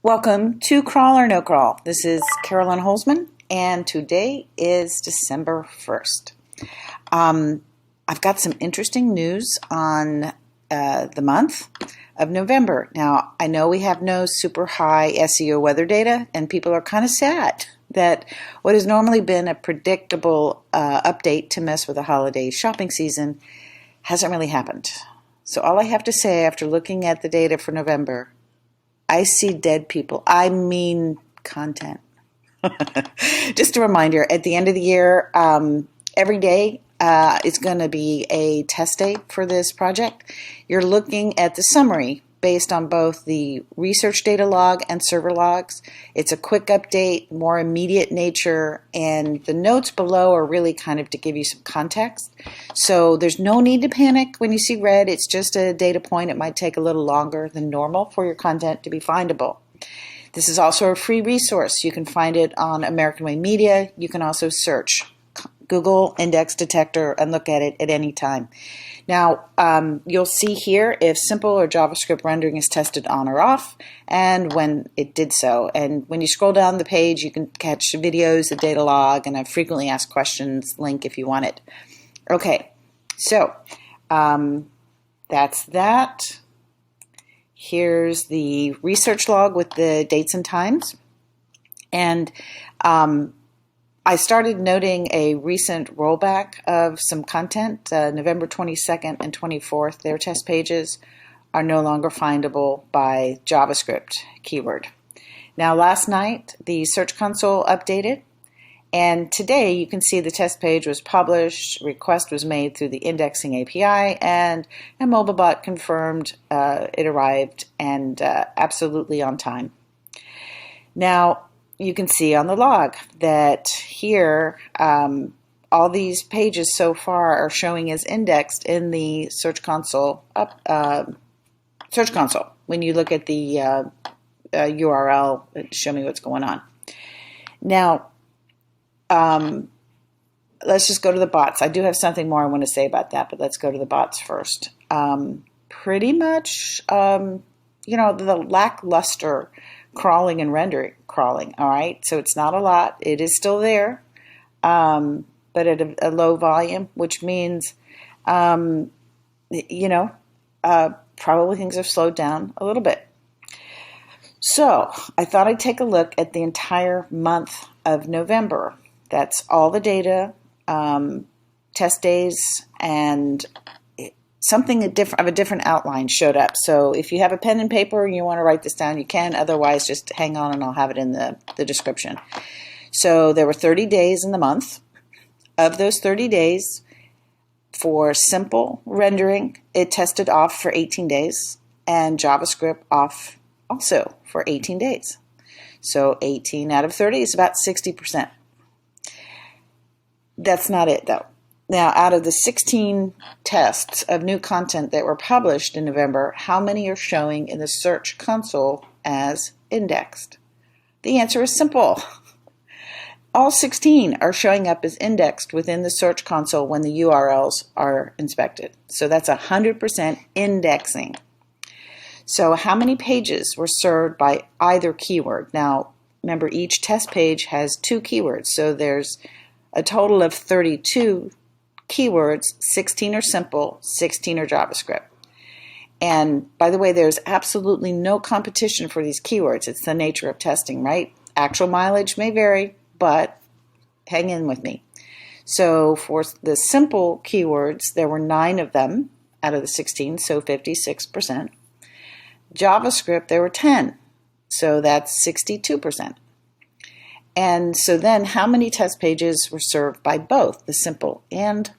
Welcome to Crawl or No Crawl. This is Carolyn Holzman, and today is December 1st. I've got some interesting news on the month of November. Now, I know we have no super high SEO weather data, and people are kind of sad that what has normally been a predictable update to mess with the holiday shopping season hasn't really happened. So all I have to say after looking at the data for November, I see dead people. I mean content. Just a reminder, at the end of the year, every day is going to be a test day for this project. You're looking at the summary based on both the research data log and server logs. It's a quick update, more immediate nature, and the notes below are really kind of to give you some context. So there's no need to panic when you see red. It's just a data point. It might take a little longer than normal for your content to be findable. This is also a free resource. You can find it on American Way Media. You can also search Google Index Detector and look at it at any time. Now, you'll see here if simple or JavaScript rendering is tested on or off, and when it did so. And when you scroll down the page, you can catch videos, the data log, and a frequently asked questions link if you want it. Okay, so that's that. Here's the research log with the dates and times. And I started noting a recent rollback of some content. November 22nd and 24th, their test pages are no longer findable by JavaScript keyword. Now, last night, the Search Console updated, and today you can see the test page was published, request was made through the indexing API, and a MobileBot confirmed it arrived and absolutely on time. Now, you can see on the log that here all these pages so far are showing as indexed in the Search Console. Search Console. When you look at the URL, show me what's going on. Now, let's just go to the bots. I do have something more I want to say about that, but let's go to the bots first. Pretty much, the lackluster crawling and rendering crawling, all right? So it's not a lot. It is still there, but at a low volume, which means, probably things have slowed down a little bit. So I thought I'd take a look at the entire month of November. That's all the data, test days, and something of a different outline showed up. So if you have a pen and paper and you want to write this down, you can. Otherwise, just hang on and I'll have it in the description. So there were 30 days in the month. Of those 30 days, for simple rendering, it tested off for 18 days, and JavaScript off also for 18 days. So 18 out of 30 is about 60%. That's not it, though. Now, out of the 16 tests of new content that were published in November, how many are showing in the Search Console as indexed? The answer is simple. All 16 are showing up as indexed within the Search Console when the URLs are inspected. So that's 100% indexing. So how many pages were served by either keyword? Now, remember, each test page has 2 keywords, so there's a total of 32 keywords. 16 are simple, 16 are JavaScript. And by the way, there's absolutely no competition for these keywords. It's the nature of testing, right? Actual mileage may vary, but hang in with me. So for the simple keywords, there were 9 of them out of the 16, so 56%. JavaScript, there were 10, so that's 62%. And so then how many test pages were served by both the simple and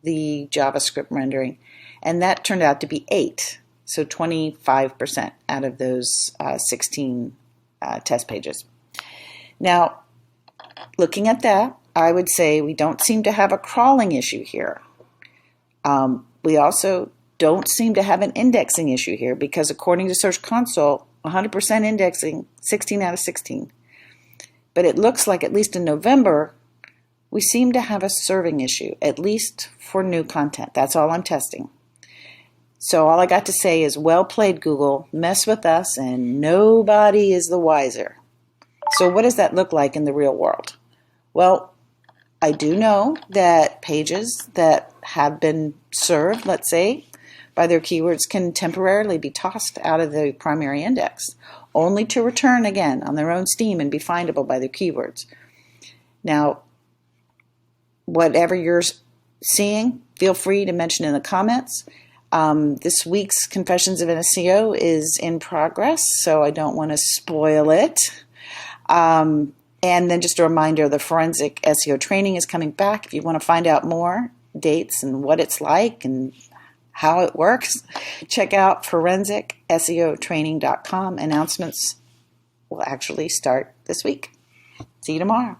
the JavaScript rendering? And that turned out to be 8, so 25% out of those 16 test pages. Now, looking at that, I would say we don't seem to have a crawling issue here. We also don't seem to have an indexing issue here because according to Search Console, 100% indexing, 16 out of 16. But it looks like, at least in November, we seem to have a serving issue, at least for new content. That's all I'm testing. So all I got to say is, well played, Google. Mess with us and nobody is the wiser. So what does that look like in the real world? Well, I do know that pages that have been served, let's say, by their keywords can temporarily be tossed out of the primary index, only to return again on their own steam and be findable by their keywords. Now, whatever you're seeing, feel free to mention in the comments. This week's Confessions of an SEO is in progress, so I don't want to spoil it. And then just a reminder, the forensic SEO training is coming back. If you want to find out more dates and what it's like and how it works, check out forensicseotraining.com. Announcements will actually start this week. See you tomorrow.